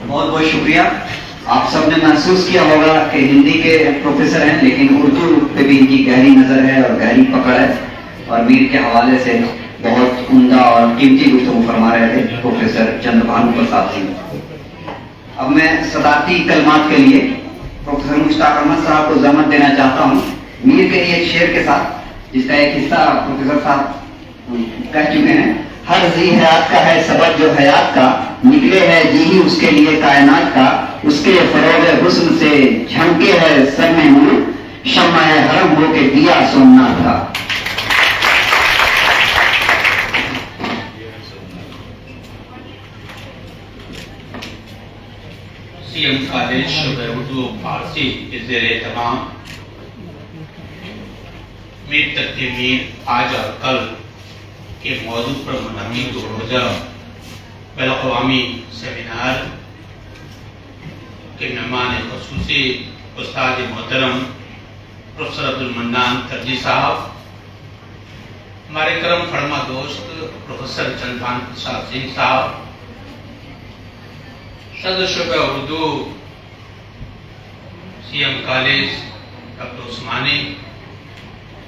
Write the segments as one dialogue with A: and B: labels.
A: بہت بہت شکریہ. آپ سب نے محسوس کیا ہوگا کہ ہندی کے پروفیسر ہیں لیکن اردو پہ بھی ان کی گہری نظر ہے اور گہری پکڑ ہے, اور میر کے حوالے سے بہت عمدہ اور قیمتی گفتگو فرما رہے تھے پروفیسر چندر بھانو پرساد سنگھ. اب میں صدارتی کلمات کے لیے پروفیسر مشتاق احمد صاحب کو زحمت دینا چاہتا ہوں میر کے لیے ایک شعر کے ساتھ, جس کا ایک حصہ پروفیسر صاحب کہہ چکے ہیں. ہر ذی حیات کا ہے سبب جو حیات کا, نکلے ہے جی ہی اس کے لیے کائنات کا, اس کے فروغ حسن سے جھمکے ہے سر میں نور, شمع حرم ہو کے دیا سومناتھ کا.
B: سی ایم کالج شعبہ اردو فارسی کے زیر اہتمام میر تک کے میر آج اور کل کے موضوع پر منعقد روزہ بین الاقوامی سیمینار کے مہمان خصوصی استاد محترم پروفیسر عبدالمنان ترجی صاحب, ہمارے کرم فرما دوست پروفیسر چندر بھانو پرساد سنگھ صاحب, صدر شعبہ Urdu C M college doctor Usmani,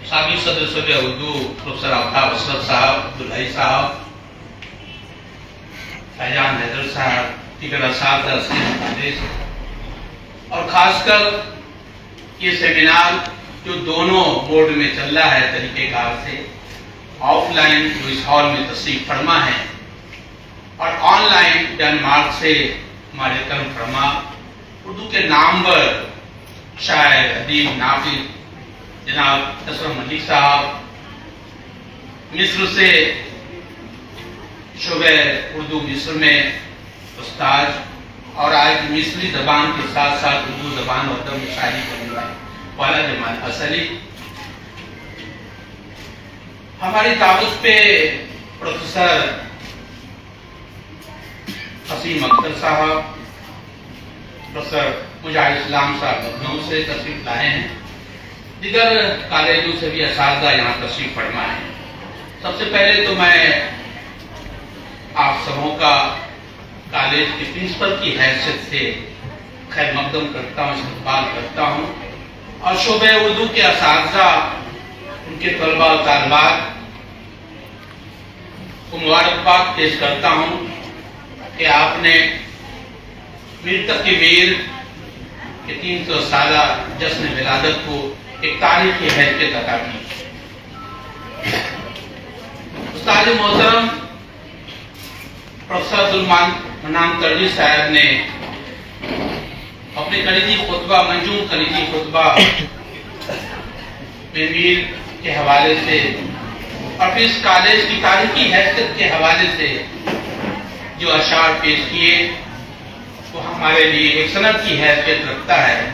B: سابق صدر شعبہ اردو پروفیسر آفتاب اشرف صاحب, عبدالحی صاحب, فیضان حیدر صاحب, دیگر اساتذہ سی ایم کالج, اور خاص کر یہ سیمینار جو دونوں موڈ میں چل رہا ہے طریقہ کار سے, آف لائن جو اس ہال میں تشریف فرما ہے اور آن لائن ڈنمارک سے ہمارے کرم فرما اردو کے نامور شاعر ادیب ناقد جناب اسرم ملک صاحب, مصر سے شعبہ اردو مصر میں استاد, اور آج مصری زبان کے ساتھ ساتھ اردو زبان اور ادب میں شاعری کرنے والے والا جمال اصلی. ہماری دعوت پہ پروفیسر حسین اختر صاحب, پروفیسر مجاہد اسلام صاحب لکھنؤ سے تشریف لائے ہیں, دیگر کالجوں سے بھی اساتذہ یہاں تشریف فرما ہے. سب سے پہلے تو میں آپ سبوں کا کالج کے پرنسپل کی حیثیت سے خیر مقدم کرتا ہوں, استقبال کرتا ہوں, اور شعبہ اردو کے اساتذہ, ان کے طلباء و طالبات کو مبارکباد پیش کرتا ہوں کہ آپ نے میر تک کے میر کے 300 سالہ جشن ولادت کو ایک تاریخی حیثیت عطا کی. استاد محترم پروفیسر عبدالمنان ترجی صاحب نے اپنے کلیدی خطبہ, منجوم کلیدی خطبہ میں میر کے حوالے سے اور پھر اس کالج کی تاریخی حیثیت کے حوالے سے جو اشعار پیش کیے وہ ہمارے لیے ایک سند کی حیثیت رکھتا ہے.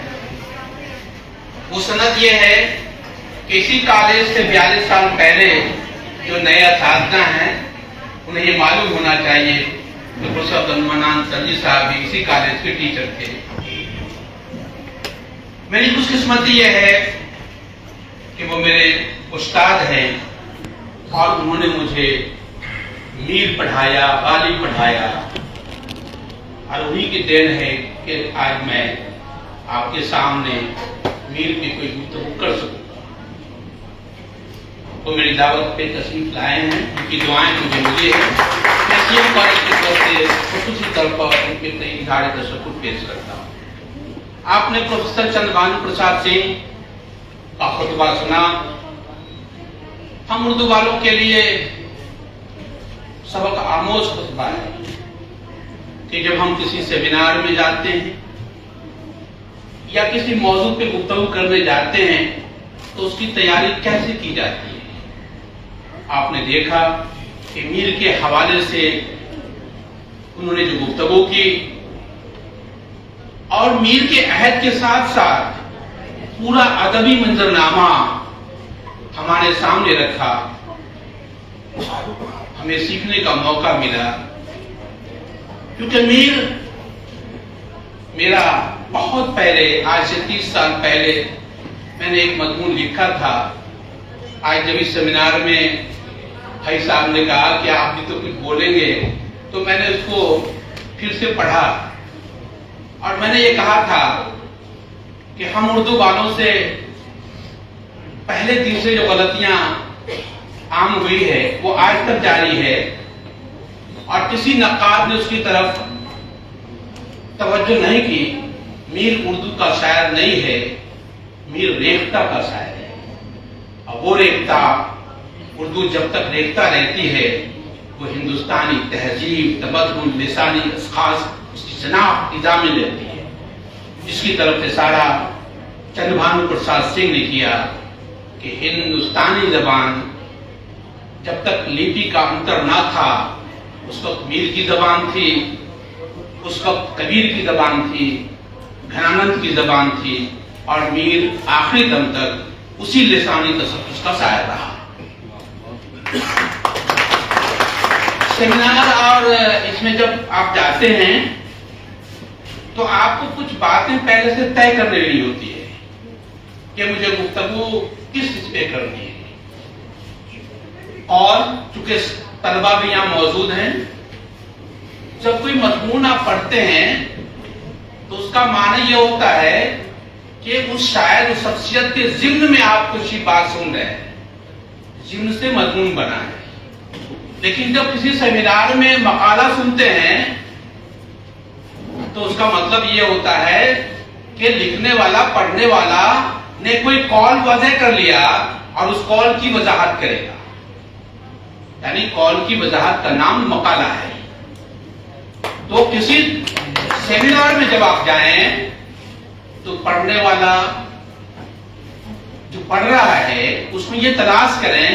B: وہ سند یہ ہے کہ اسی کالج سے 42 سال پہلے جو نئے اساتذہ ہیں انہیں یہ معلوم ہونا چاہیے کہ پروفیسر عبدالمنان ترجی صاحب بھی اسی کالج کے ٹیچر تھے. میری خوش قسمتی یہ ہے کہ وہ میرے استاد ہیں اور انہوں نے مجھے میر پڑھایا, غالب پڑھایا, اور وہی کی دین ہے کہ آج میں آپ کے سامنے میر کی کوئی گفتگو کر سکوں. وہ میری دعوت پہ تشریف لائے ہیں, ان کی دعائیں مجھے ملی ہیں. میں سی ایم کالج کی طرف سے خصوصی طور پر ان کے تئیں اظہار تشکر پیش کرتا ہوں. آپ نے پروفیسر چندر بھانو پرساد سنگھ کا خطبہ سنا. ہم اردو والوں کے لیے سبق آموز خطبہ ہے کہ جب ہم کسی سیمینار میں جاتے ہیں یا کسی موضوع پہ گفتگو کرنے جاتے ہیں تو اس کی تیاری کیسے کی جاتی ہے. آپ نے دیکھا کہ میر کے حوالے سے انہوں نے جو گفتگو کی اور میر کے عہد کے ساتھ ساتھ پورا ادبی منظرنامہ ہمارے سامنے رکھا, ہمیں سیکھنے کا موقع ملا. کیونکہ میر میرا بہت پہلے, آج سے 30 سال پہلے میں نے ایک مضمون لکھا تھا. آج جب اس سیمینار میں بھائی صاحب نے کہا کہ آپ بھی تو کچھ بولیں گے, تو میں نے اس کو پھر سے پڑھا اور میں نے یہ کہا تھا کہ ہم اردو والوں سے پہلے دن سے جو غلطیاں عام ہوئی ہے وہ آج تک جاری ہے، اور کسی نقاد نے اس کی طرف توجہ نہیں کی۔ میر اردو کا شاعر نہیں ہے، میر ریختہ کا شاعر ہے، اور وہ ریختہ، اردو جب تک ریختہ رہتی ہے وہ ہندوستانی تہذیب، تمدن، لسانی اشخاص اس کی شناخت فضا میں لیتی ہے، جس کی طرف اشارہ چندر بھانو پرساد سنگھ نے کیا کہ ہندوستانی زبان جب تک لپی کا انتر نہ تھا اس وقت میر کی زبان تھی، اس وقت کبیر کی زبان تھی، گھنانند کی زبان تھی، اور میر آخری دم تک اسی لسانی تصفظ کا شاعر رہا۔ سیمینار اور اس میں جب آپ جاتے ہیں تو آپ کو کچھ باتیں پہلے سے طے کر لینی ہوتی ہے کہ مجھے گفتگو کس چیز پہ کرنی ہے، اور چونکہ طلبہ بھی یہاں موجود ہیں، جب کوئی مضمون آپ پڑھتے ہیں تو اس کا معنی یہ ہوتا ہے کہ اس شاعر اس شخصیت کے ضمن میں آپ کچھ ہی بات سن رہے ہیں، ضمن سے مضمون بنا ہے۔ لیکن جب کسی سیمینار میں مقالہ سنتے ہیں تو اس کا مطلب یہ ہوتا ہے کہ لکھنے والا، پڑھنے والا نے کوئی قول وضع کر لیا اور اس قول کی وضاحت کرے گا، یعنی قول کی وضاحت کا نام مقالہ ہے۔ تو کسی سیمینار میں جب آپ جائیں تو پڑھنے والا جو پڑھ رہا ہے اس میں یہ تلاش کریں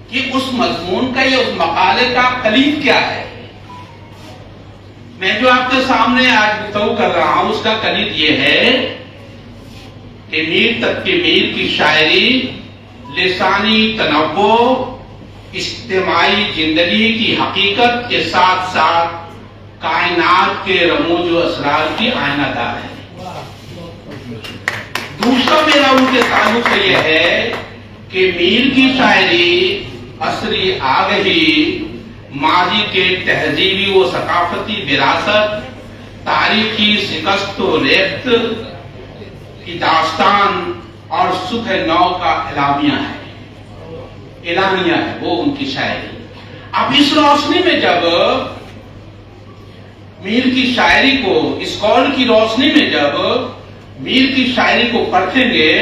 B: کہ اس مضمون کا یا اس مقالے کا کلید کیا ہے۔ میں جو آپ کے سامنے آج گفتگو کر رہا ہوں اس کا کلید یہ ہے کہ میر تک کے میر کی شاعری لسانی تنوع، اجتماعی زندگی کی حقیقت کے ساتھ ساتھ کائنات کے رموز و اسرار کی آئینہ دار ہے۔ دوسرا میرا ان کے تعلق سے یہ ہے کہ میر کی شاعری عصری آگہی، ماضی کے تہذیبی و ثقافتی وراثت، تاریخی شکست و ریخت کی داستان اور صبح نو کا اعلامیہ ہے وہ ان کی شاعری۔ اب اس روشنی میں جب میر کی شاعری کو، اس قول کی روشنی میں جب میر کی شاعری کو پڑھیں گے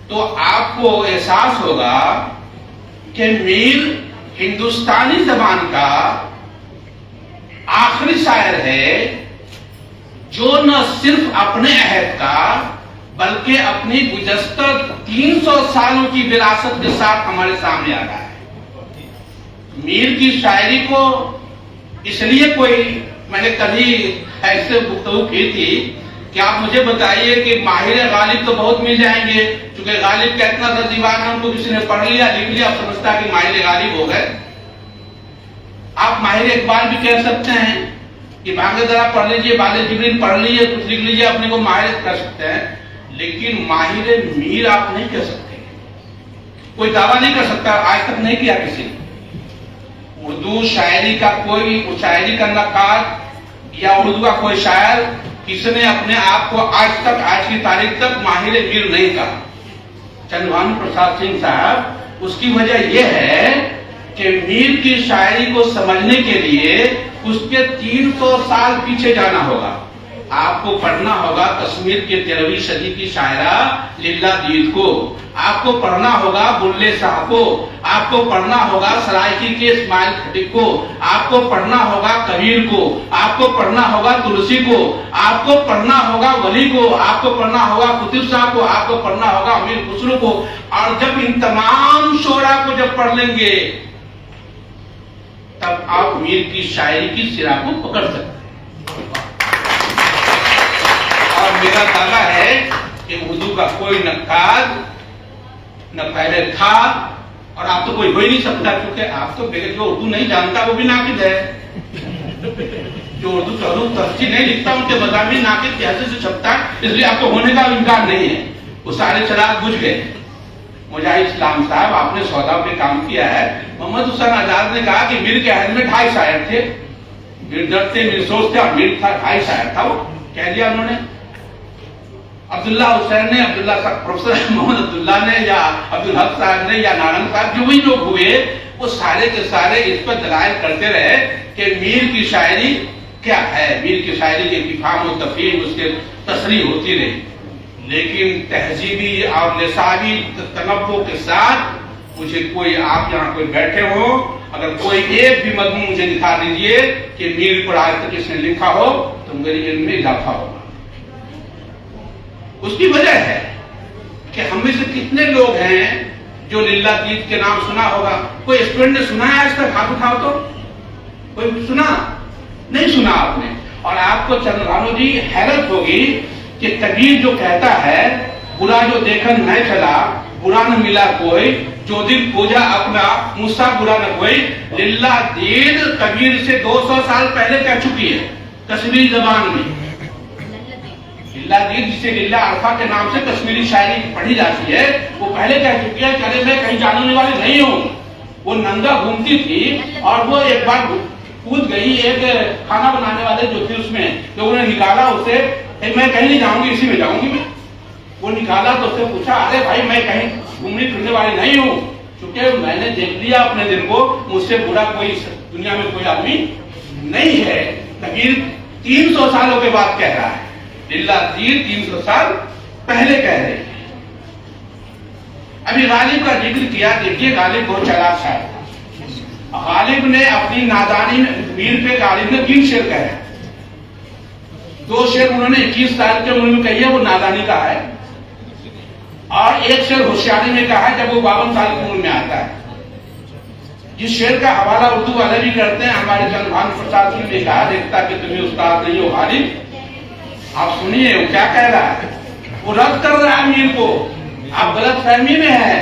B: تو آپ کو احساس ہوگا کہ میر ہندوستانی زبان کا آخری شاعر ہے جو نہ صرف اپنے عہد کا بلکہ اپنی گزشتہ 300 سالوں کی وراثت کے ساتھ ہمارے سامنے آ رہا ہے۔ میر کی شاعری کو اس لیے میں نے کبھی ایسے گفتگو کی تھی کہ آپ مجھے بتائیے کہ ماہر غالب تو بہت مل جائیں گے، چونکہ غالب کا اتنا سا دیوان ہے، ان کو کسی نے پڑھ لیا، لکھ لیا، آپ سمجھتا کہ ماہر غالب ہو گئے۔ آپ ماہر اقبال بھی کہہ سکتے ہیں کہ بھاگے ذرا پڑھ لیجئے، بال جبریل پڑھ لیجئے، کچھ لکھ لیجئے، اپنے کو ماہر کہہ سکتے ہیں، لیکن ماہر میر آپ نہیں کہہ سکتے۔ کوئی دعویٰ نہیں کر سکتا، آج تک نہیں کیا کسی نے۔ اردو شاعری کا کوئی شاعری کا نقاد یا اردو کا کوئی شاعر کسی نے اپنے آپ کو آج تک، آج کی تاریخ تک ماہر میر نہیں کہا۔ چندر بھانو پرساد سنگھ صاحب، اس کی وجہ یہ ہے کہ میر کی شاعری کو سمجھنے کے لیے اس کے 300 سال پیچھے جانا ہوگا۔ آپ کو پڑھنا ہوگا کشمیر کے 13ویں صدی کی شاعرہ لیلا دید کو، آپ کو پڑھنا ہوگا بلے شاہ کو، آپ کو پڑھنا ہوگا سرائکی کے اسماعیل خٹک کو، آپ کو پڑھنا ہوگا کبیر کو، آپ کو پڑھنا ہوگا تلسی کو، آپ کو پڑھنا ہوگا ولی کو، آپ کو پڑھنا ہوگا قطب شاہ کو، آپ کو پڑھنا ہوگا امیر خسرو کو۔ اور جب ان تمام شعراء کو جب پڑھ لیں گے تب آپ میر کی شاعری کی سرا کو پکڑ سکتے ہیں۔ اور میرا دعویٰ ہے کہ اردو کا کوئی نقاد نہ پہلے تھا اور آپ تو کوئی ہو ہی نہیں سکتا، کیونکہ آپ تو جو اردو نہیں جانتا وہ بھی ناقد ہے، جو اردو کا حروف تفصیل نہیں لکھتا ان کے مضامین ناقد کی حیثیت سے چھپتا ہے، اس لیے آپ کو ہونے کا امکان نہیں ہے۔ وہ سارے چراغ بجھ گئے۔ مجاہد اسلام صاحب، آپ نے سودا پہ کام کیا ہے۔ محمد حسین آزاد نے کہا کہ میر کے عہد میں 2.5 شاعر تھے، میر درد تھے، میر سوچ تھے، اور میر تھا 2.5 شاعر تھا وہ۔ کہہ دیا انہوں نے. عبداللہ حسین نے, پروفیسر محمد عبداللہ نے, یا عبدالحق صاحب نے, یا نارنگ صاحب, جو بھی لوگ ہوئے وہ سارے کے سارے اس پر دلائل کرتے رہے کہ میر کی شاعری کیا ہے, میر کی شاعری کے افہام و تفہیم اس کے تصریح ہوتی رہی. لیکن تہذیبی اور نصابی تنوع کے ساتھ مجھے کوئی, آپ یہاں کوئی بیٹھے ہو, اگر کوئی ایک بھی مضمون مجھے دکھا دیجئے کہ میر پر آج تک اس نے لکھا ہو تو میرے علم میں اضافہ ہوگا. اس کی وجہ ہے کہ ہم میں سے کتنے لوگ ہیں جو للہ دید کے نام سنا ہوگا. کوئی اسٹوڈنٹ نے سنا ہے آج تک؟ ہاتھ اٹھاؤ تو. کوئی سنا؟ نہیں سنا آپ نے. اور آپ کو چندربھانو جی حیرت ہوگی کہ کبیر جو کہتا ہے برا جو دیکھن نہ چلا, برا نہ ملا کوئی, جو دل پوجا اپنا مجھ سا برا نہ کوئی. للہ دید کبیر سے 200 سال پہلے کہہ چکی ہے کشمیری زبان میں. للہ دید جسے للہ عرفہ کے نام سے کشمیری شاعری پڑھی جاتی ہے, وہ پہلے کہہ چکی ہے کہ ارے میں کہیں جانے والی نہیں ہوں. وہ ننگا گھومتی تھی اور وہ ایک بار کود گئی, ایک کھانا بنانے والے جو تھے اس میں لوگوں نے نکالا اسے, میں کہیں نہیں جاؤں گی, اسی میں جاؤں گی میں. وہ نکالا تو اس سے پوچھا ارے بھائی میں کہیں گھومنے پھرنے والی نہیں ہوں, کیونکہ میں نے دیکھ لیا اپنے دل کو, مجھ سے برا کوئی دنیا میں کوئی آدمی نہیں ہے. کبیر 300 سالوں کے بعد کہہ رہا ہے, للہ دید 300 سال پہلے کہہ رہے ہیں. ابھی غالب کا ذکر کیا, دیکھیے غالب بہت چلاک شاعر تھا. غالب نے اپنی نادانی میں, میر پہ غالب نے 3 شعر کہے. 2 شعر انہوں نے 21 سال کے عمر میں کہی ہے, وہ نادانی کا ہے, اور 1 شعر ہوشیاری میں کہا ہے جب وہ 52 سال کی عمر میں آتا ہے. جس شعر کا حوالہ اردو والے بھی کرتے ہیں, ہمارے چندربھانو پرساد جی نے کہا, دیکھتا کہ تمہیں استاد نہیں ہو غالب. آپ سنیے وہ کیا کہہ رہا ہے. وہ رد کر رہا ہے میر کو, آپ غلط فہمی میں ہیں.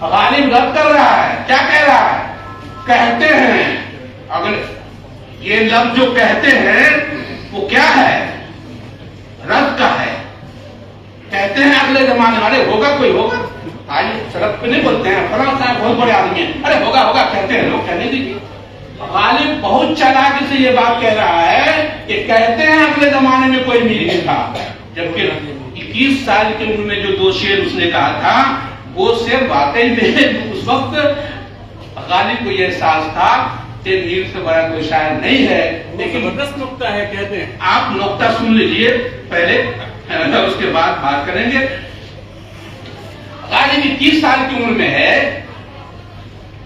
B: غالب رد کر رہا ہے. کیا کہہ رہا ہے؟ کہتے ہیں, اگر یہ لفظ جو کہتے ہیں وہ کیا ہے؟ رد کا ہے. کہتے ہیں اگلے زمانے والے, ہوگا کوئی ہوگا, آج سڑک پہ نہیں بولتے ہیں فلاں صاحب بہت بڑے آدمی ہیں, ارے ہوگا ہوگا کہتے ہیں لوگ, کہنے دیجیے. غالب بہت چالاکی سے یہ بات کہہ رہا ہے کہ کہتے ہیں اگلے زمانے میں کوئی میر نہیں تھا, جبکہ 21 سال کی عمر میں جو 2 شعر اس نے کہا تھا وہ صرف واقعی میں اس وقت غالب کو یہ احساس تھا کہ میر سے بڑا کوئی شاعر نہیں ہے. لیکن
C: زبردست نقطہ ہے کہتے ہیں.
B: آپ نقطہ سن لیجئے پہلے, اس کے بعد بات کریں گے. غالب 21 سال کی عمر میں ہے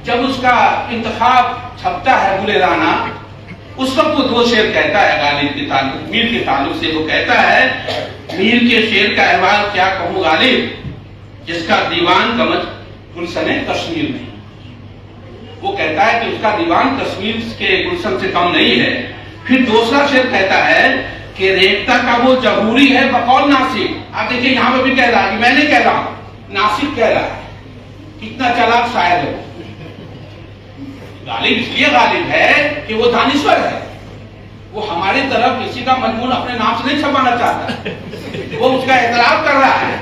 B: جب اس کا انتخاب چھپتا ہے گلِ رانا, اس وقت وہ 2 شعر کہتا ہے غالب کے تعلق, میر کے تعلق سے. وہ کہتا ہے میر کے شعر کا احوال کیا کہوں غالب, جس کا دیوان گمج گلشن کشمیر نہیں. وہ کہتا ہے کہ اس کا دیوان کشمیر کے گلشن سے کم نہیں ہے. پھر دوسرا شعر کہتا ہے کہ ریختہ کا وہ جہوری ہے بقول ناسک. آپ دیکھیں یہاں پہ بھی کہہ رہا ہے کہ میں نہیں کہہ رہا ہوں, ناسک کہہ رہا ہے. کتنا چلاک شاعر ہے غالب. اس لیے غالب ہے کہ وہ دانشور ہے. وہ ہماری طرف کسی کا مضمون اپنے نام سے نہیں چھپانا چاہتا, وہ اس کا اعتراف کر رہا ہے.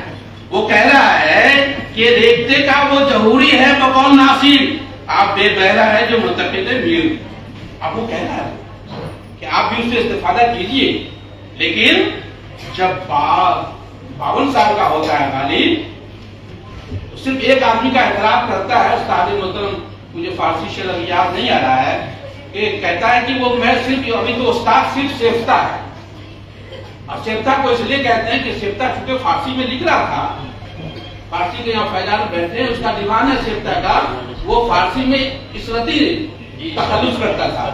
B: وہ کہہ رہا ہے کہ ریختہ کا وہ جہوری ہے بقول ناسک. آپ بے بہرا ہے جو منتقد ہے میر. اب وہ کہہ رہا ہے کہ آپ بھی اس سے استفادہ کیجئے. لیکن جب 52 سال کا ہوتا ہے غالب, صرف ایک آدمی کا اعتراف کرتا ہے, استاد محترم, مجھے فارسی شعر ابھی یاد نہیں آ رہا ہے, کہ کہتا ہے کہ وہ میں صرف, ابھی تو استاد صرف سیفتہ ہے. اور سیفتہ کو اس لیے کہتے ہیں کہ سیفتہ چونکہ فارسی میں لکھ رہا تھا, فارسی کے یہاں فیضان بیٹھتے ہیں, اس کا دیوان ہے سیفتہ کا, وہ فارسی میں اسرتی تخلص کرتا تھا.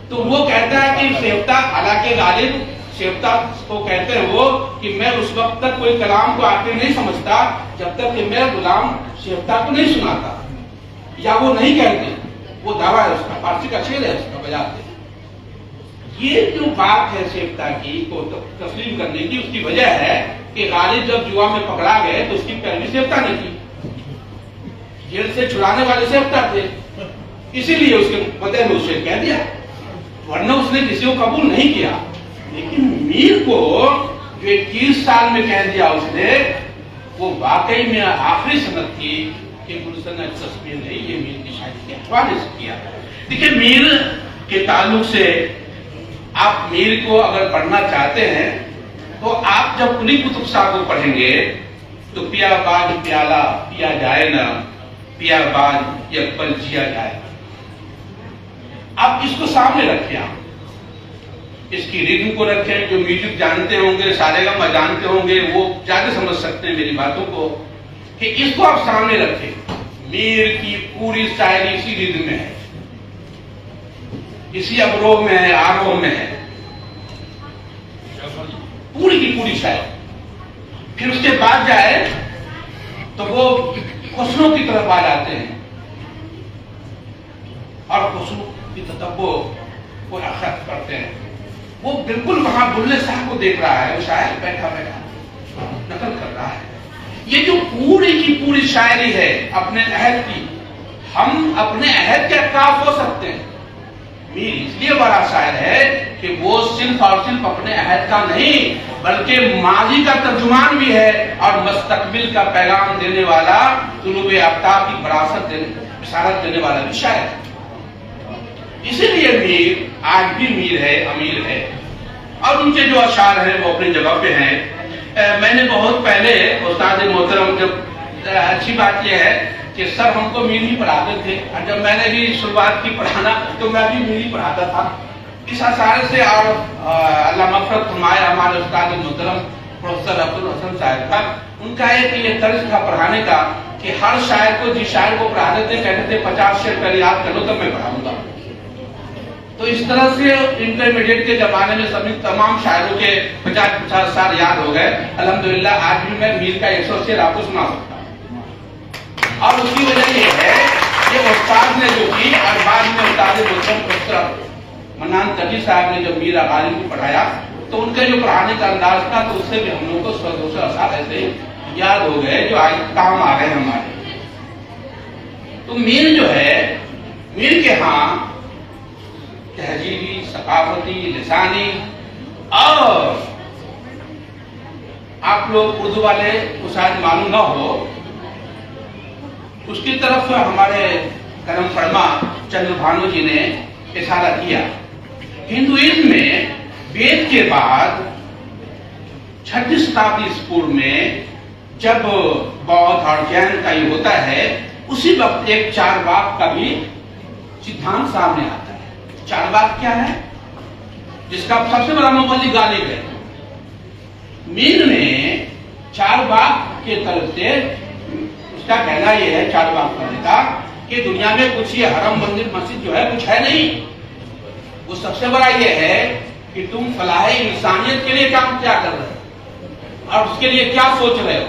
B: تو وہ کہتا ہے کہ سیفتہ, حالانکہ غالب سیفتہ کو کہتے ہیں وہ کہ میں اس وقت تک کوئی کلام کو آتے نہیں سمجھتا جب تک کہ میرا غلام سیفتہ کو نہیں سناتا, یا وہ نہیں کہتے. وہ دعویٰ ہے اس کا, فارسی کا شعر ہے اس کا, بجاتے. یہ جو بات ہے سیفتہ کی کو تسلیم کرنے کی, اس کی وجہ ہے کہ غالب جب جوا میں پکڑا گئے تو اس کی پیروی سیفتہ نے کی. جیل سے چھڑانے والے سیفتہ تھے, اسی لیے اس کے بدلے میں اسے کہہ دیا, ورنہ اس نے کسی کو قبول نہیں کیا. لیکن میر کو جو 21 سال میں کہہ دیا اس نے, وہ واقعی میں آخری سند تھی کہ گلشن کشمیر نہیں, یہ میر کی شاعری کے حوالے سے کیا. دیکھیں میر کے تعلق سے آپ میر کو اگر پڑھنا چاہتے ہیں آپ جب قلی قطب صاحب کو پڑھیں گے تو پیا باز پیالہ پیا جائے نہ، پیا باز یک پل جیا جائے۔ آپ اس کو سامنے رکھیں، آپ اس کی ریتم کو رکھیں۔ جو میوزک جانتے ہوں گے، سارے گاما جانتے ہوں گے، وہ زیادہ سمجھ سکتے ہیں میری باتوں کو، کہ اس کو آپ سامنے رکھیں۔ میر کی پوری شاعری اسی ریتم میں ہے، اسی ابروہ میں ہے، آروہ میں ہے، پوری کی پوری شاعری۔ پھر اس کے بعد جائے تو وہ حسنوں کی طرف آ جاتے ہیں، اور حسنوں کی تتبع کو اخذ کرتے ہیں۔ وہ بالکل وہاں بلے صاحب کو دیکھ رہا ہے، وہ شاعر بیٹھا بیٹھا نقل کر رہا ہے۔ یہ جو پوری کی پوری شاعری ہے اپنے عہد کی، ہم اپنے عہد کے کاف ہو سکتے ہیں۔ میر اس لیے بڑا شاعر ہے کہ وہ صرف اور صرف اپنے عہد کا نہیں بلکہ ماضی کا ترجمان بھی ہے، اور مستقبل کا پیغام دینے والا، طلوع آفتاب کی وراثت بشارت دینے والا بھی شاعر ہے۔ اسی لیے میر آج بھی میر ہے، امیر ہے، اور ان کے جو اشعار ہیں وہ اپنی جگہ پہ ہیں۔ میں نے بہت پہلے استاد محترم، جب اچھی بات یہ ہے کہ سر ہم کو میر ہی پڑھاتے تھے، اور جب میں نے بھی شروعات کی پڑھانا تو میں بھی میر ہی پڑھاتا تھا۔ اس اشعار سے، اور اللہ مغفرت فرمائے ہمارے استاد محترم پروفیسر عبدالحسن صاحب کا، ان کا ایک یہ طرز تھا پڑھانے کا کہ ہر شاعر کو جس شاعر کو پڑھاتے تھے کہتے تھے 50 شعر پہلے یاد کر لو تب میں پڑھاؤں گا۔ تو اس طرح سے انٹرمیڈیٹ کے زمانے میں سبھی تمام شاعروں کے 50 سال یاد ہو گئے۔ الحمدللہ آج بھی میں میر کا 100 شعر آپ کو سنا سکتا ہوں، اور اس کی وجہ یہ ہے کہ استاد نے جو کی، اور بعد میں استاد محترم پروفیسر منان تقی صاحب نے جب میر غالب کو پڑھایا تو ان کا جو پڑھانے کا انداز تھا، تو اس سے بھی ہم لوگ کو 100-200 اشعار ایسے یاد ہو گئے جو آج کام آ گئے ہمارے۔ تو میر جو ہے، میر کے ہاں تہذیبی، ثقافتی، لسانی، اور آپ لوگ اردو والے کو شاید معلوم نہ ہو، اس کی طرف ہمارے کرم فرما چندر بھانو جی نے اشارہ کیا۔ ہندوازم میں وید کے بعد 6 شتابدی عیسوی میں جب بودھ اور جین کا یہ ہوتا ہے، اسی وقت ایک چارواک کا بھی سدھانت سامنے آتا ہے۔ چارواک کیا ہے؟ جس کا سب سے بڑا مبلغ غالب ہے۔ میر نے چارواک کے طرف سے، اس کا کہنا یہ ہے چارواک کرنے کا کہ دنیا میں کچھ یہ حرم، مندر، مسجد جو ہے کچھ ہے نہیں، وہ سب سے بڑا یہ ہے کہ تم فلاح انسانیت کے لیے کام کیا کر رہے ہو اور اس کے لیے کیا سوچ رہے ہو۔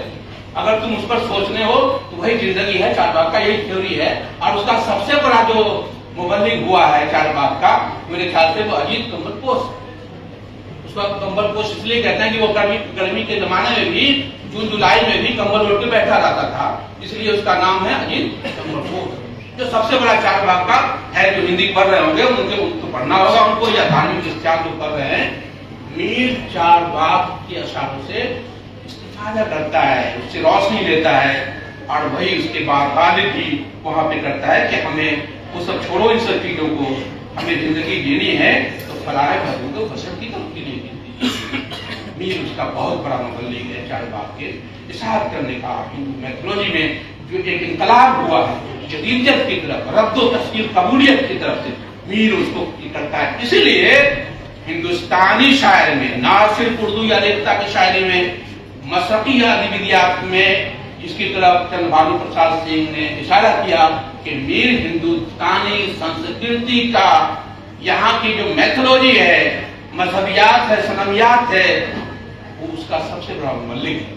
B: اگر تم اس پر سوچنے ہو تو وہی زندگی ہے۔ چارواک کا یہی تھیوری ہے، اور اس کا سب سے بڑا جو مبلغ ہوا ہے چارواک کا، میرے خیال سے وہ اجیت کمبل پوش۔ اس وقت کمبل پوش اس لیے کہتے ہیں کہ وہ گرمی کے زمانے میں بھی جون جولائی میں بھی کمبل اوڑھ کے بیٹھا رہتا تھا، اس لیے اس کا نام ہے اجیت کمبل پوش۔ جو سب سے بڑا چارواک کا ہے، جو ہندی پڑھ رہے ہوں گے ان کو پڑھنا ہوگا ان کو، یا دھارمک اشعار جو پڑھ رہے ہیں۔ میر چارواک کے اشعاروں سے استفادہ کرتا ہے، اس سے روشنی لیتا ہے، اور وہی اس کے بعد غالب بھی وہاں پہ کرتا ہے کہ ہمیں وہ سب چھوڑو، ان سب چیزوں کو، ہمیں زندگی جینی ہے تو فلاح بہبود و بشر کی طرف کے لیے جیتی ہے۔ میر اس کا بہت بڑا مبلغ ہے چارواک کے اشاعت کرنے کا۔ ہندو میتھولوجی میں جو ایک انقلاب ہوا ہے جدیدیت کی طرف، رد و تسکیر قبولیت کی طرف سے، میر اس کو کرتا ہے۔ اسی لیے ہندوستانی شاعر میں، نہ صرف اردو یا ریختہ کی شاعری میں، مشرقی یا ادبیات میں، اس کی طرف چندر بھانو پرساد سنگھ نے اشارہ کیا کہ میر ہندوستانی سنسکرتی کا، یہاں کی جو میتھولوجی ہے، مذہبیات ہے، صنمیات ہے، وہ اس کا سب سے بڑا مبلغ ہے۔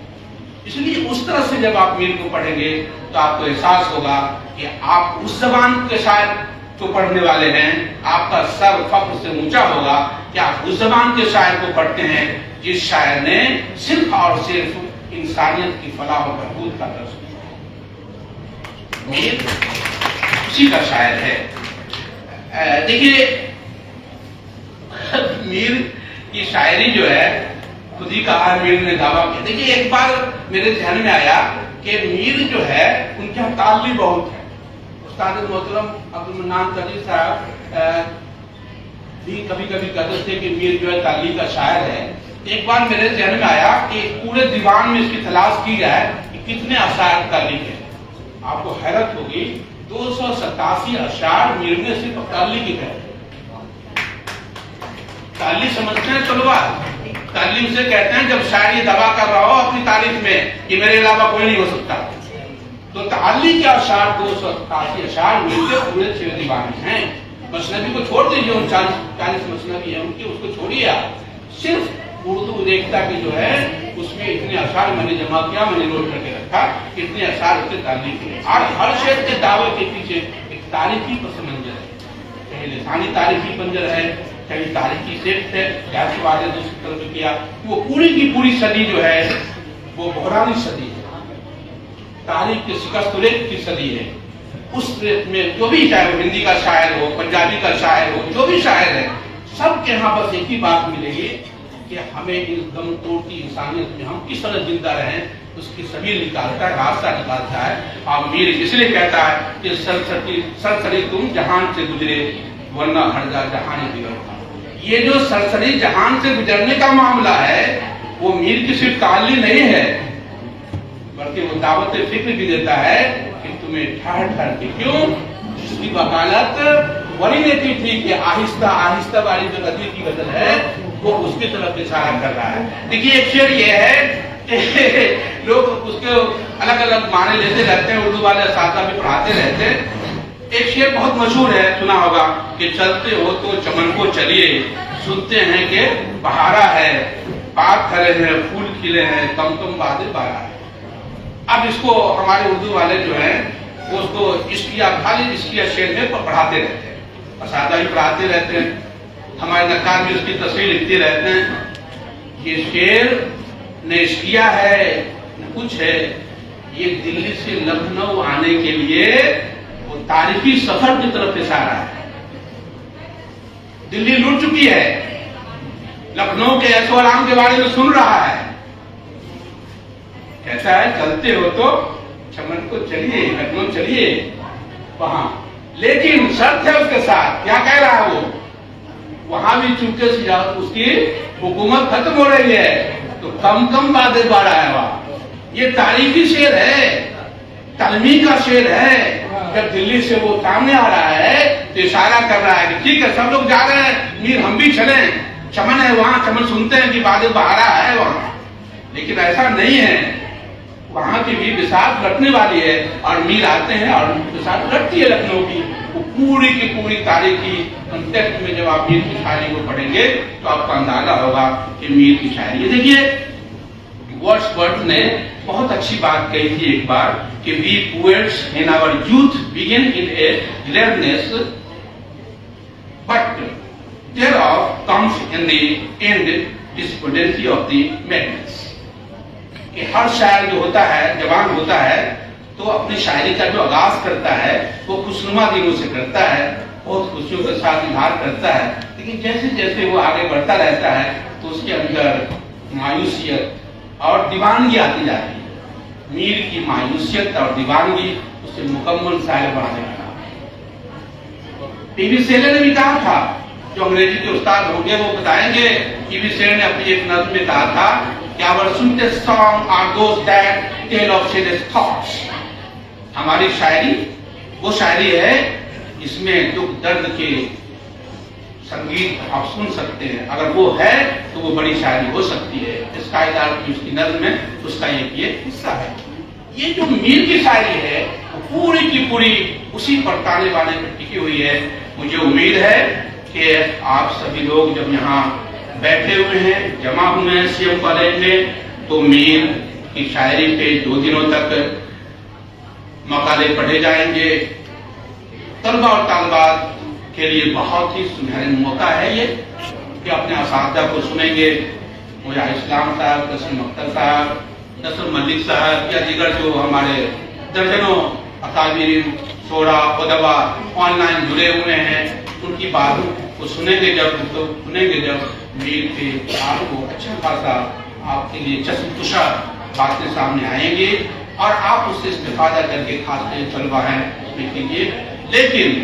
B: اس لیے اس طرح سے جب آپ میر کو پڑھیں گے تو آپ کو احساس ہوگا کہ آپ اس زبان کے شاعر جو پڑھنے والے ہیں، آپ کا سر فخر سے اونچا ہوگا کہ آپ اس زبان کے شاعر کو پڑھتے ہیں جس شاعر نے صرف اور صرف انسانیت کی فلاح و بہبود کا درس دیا۔ میر اسی کا شاعر ہے۔ دیکھیے میر کی شاعری جو ہے، خود ہی کہا میر نے دعویٰ کیا۔ دیکھیے ایک بار میرے ذہن میں آیا کہ میر جو ہے ان کے یہاں تعلی بہت ہے۔ استاد محترم عبدالمنان تقی صاحب بھی کبھی کبھی کہتے تھے کہ میر جو ہے تعلی کا شاعر ہے، ایک بار میرے ذہن میں آیا کہ پورے دیوان میں اس کی تلاش کی جائے کہ کتنے اشعار تعلیق ہیں. آپ کو حیرت ہوگی 287 اشعار میر نے صرف تعلیق کی ہے. تعلیق سمجھتے ہیں طلبا؟ تعلیم سے کہتے ہیں جب شاعر یہ دعویٰ کر رہا ہو اپنی تعریف میں کہ میرے علاوہ کوئی نہیں ہو سکتا. تو تعلیق کے اشعار 287 اشعار میر کے پورے 6 دیوان میں ہیں. مثنوی کو چھوڑ دیجیے، 40 مثنوی ہیں ان کی، اس کو چھوڑیے آپ. صرف اردو ریختہ کی جو ہے اس میں اتنے اشعار میں نے جمع کیا، میں نے نوٹ کر کے رکھا، اتنے اشعار اس کے تعلیق ہیں. اور ہر شعر کے دعوے کے پیچھے ایک تاریخی پس منظر ہے، کہیں لسانی تاریخی منظر ہے، کہیں تاریخی صفت ہے. جیسے واضح دوسری طرف کیا وہ پوری کی پوری صدی جو ہے وہ بحرانی صدی ہے، تاریخ کی شکست ریت کی صدی ہے. اس ریت میں جو بھی چاہے وہ ہندی کا شاعر ہو، پنجابی کا شاعر ہو، جو بھی شاعر ہے، سب کے یہاں بس ایک ہی بات ملے گی کہ ہمیں اس دم توڑتی انسانیت میں ہم کس طرح زندہ رہیں، اس کی سبیل نکالتا ہے، راستہ نکالتا ہے. اور میر اس لیے کہتا ہے کہ سرسری تم جہان سے گزرے ورنہ ہر جا جہان بگڑتا. یہ جو سرسری جہان سے گزرنے کا معاملہ ہے وہ میر کی صرف تعلیق نہیں ہے، بلکہ وہ دعوت فکر بھی دیتا ہے کہ تمہیں ٹھہر ٹھہر کے. کیوں؟ جس کی وکالت ولی نے کی تھی کہ آہستہ آہستہ والی جو ندی کی غزل ہے وہ اس کی طرف اشارہ کر رہا ہے. دیکھیے ایک شعر یہ ہے کہ لوگ اس کے الگ الگ معنی لیتے رہتے ہیں، اردو والے اساتذہ بھی پڑھاتے رہتے ہیں. ایک شعر بہت مشہور ہے، سنا ہوگا کہ چلتے ہو تو چمن کو چلیے، سنتے ہیں کہ بہارا ہے، پاک کھڑے ہیں، پھول کھلے ہیں، تم تم بادل بارہ ہے. اب اس کو ہمارے اردو والے جو ہیں وہ اس کو عشقیہ خالی عشقیہ شعر میں پڑھاتے رہتے ہیں، اساتذہ بھی پڑھاتے رہتے ہیں، ہمارے نقاد بھی اس کی تصویر لکھتے رہتے ہیں. یہ شعر نہ عشقیہ ہے نہ کچھ ہے، یہ دلی سے لکھنؤ آنے کے لیے وہ تاریخی سفر کی طرف اشارہ ہے. دلی لٹ چکی ہے، لکھنؤ کے ایسو آرام کے بارے میں سن رہا ہے. کہتا ہے چلتے ہو تو چمن کو چلیے، لکھنؤ چلیے وہاں، لیکن شرط ہے اس کے ساتھ. کیا کہہ رہا ہے وہ؟ وہاں بھی چونکہ اس کی حکومت ختم ہو رہی ہے تو کم کم بادل بارہ ہے وہاں. یہ تاریخی شعر ہے، تلمی کا شعر ہے. جب دلی سے وہ سامنے آ رہا ہے تو اشارہ کر رہا ہے کہ ٹھیک ہے سب لوگ جا رہے ہیں، میر ہم بھی چلیں، چمن ہے وہاں، چمن سنتے ہیں کہ بادل بہارا ہے وہاں. لیکن ایسا نہیں ہے، وہاں کی بھی بساط لٹنے والی ہے اور میر آتے ہیں اور بساط لٹتی ہے لکھنؤ کی. وہ پوری کی پوری تاریخی کنٹیکسٹ میں جب آپ میر کی شاعری کو پڑھیں گے تو آپ کو اندازہ ہوگا کہ میر کی شاعری. دیکھیے ورڈسورتھ نے بہت اچھی بات کہی تھی ایک بار کہ we poets in our youth begin in a gladness but thereof comes in the end despondency of the madness. کہ ہر شاعر جو ہوتا ہے، جوان ہوتا ہے تو اپنی شاعری کا جو آغاز کرتا ہے وہ خوشنما دنوں سے کرتا ہے، بہت خوشیوں کے ساتھ اظہار کرتا ہے. لیکن جیسے جیسے وہ آگے بڑھتا رہتا ہے تو اس کے اندر مایوسیت اور دیوانگی آتی جاتی ہے. میر کی مایوسیت اور دیوانگی اسے مکمل شاعر بنانے لگا. پی وی سیلر نے بھی کہا تھا، جو انگریزی کے استاد ہوں گے وہ بتائیں گے، پی وی سیلر نے اپنی ایک نظم میں کہا تھا کہ our sweetest song are those that tell of saddest thoughts. ہماری شاعری وہ شاعری ہے جس میں دکھ درد کے سنگیت آپ سن سکتے ہیں. اگر وہ ہے تو وہ بڑی شاعری ہو سکتی ہے. اس قائدار کی اس کی نظم میں اس کا یہ حصہ ہے. یہ جو میر کی شاعری ہے وہ پوری کی پوری اسی پر تانے بانے پر ٹکی ہوئی ہے. مجھے امید ہے کہ آپ سبھی لوگ جب یہاں بیٹھے ہوئے ہیں، جمع ہوئے ہیں سی ایم کالج میں، تو میر کی شاعری پہ 2 دنوں تک مقالے پڑھے جائیں گے. طلبہ اور طالبات کے لیے بہت ہی سنہرا موقع ہے یہ کہ اپنے اساتذہ کو سنیں گے. مجھے اسلام صاحب، قاسم اختر صاحب، نصر ملک صاحب یا دیگر جو ہمارے درجنوں اکابرین، شورا، ادبا آن لائن جڑے ہوئے ہیں، ان کی باتوں کو سنیں گے. جب میر کے آپ کو اچھا خاصا آپ کے لیے چشم کشا باتیں سامنے آئیں گے اور آپ اس سے استفادہ کر کے خاص طلبہ ہیں لکھیں گے. لیکن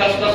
B: 10-10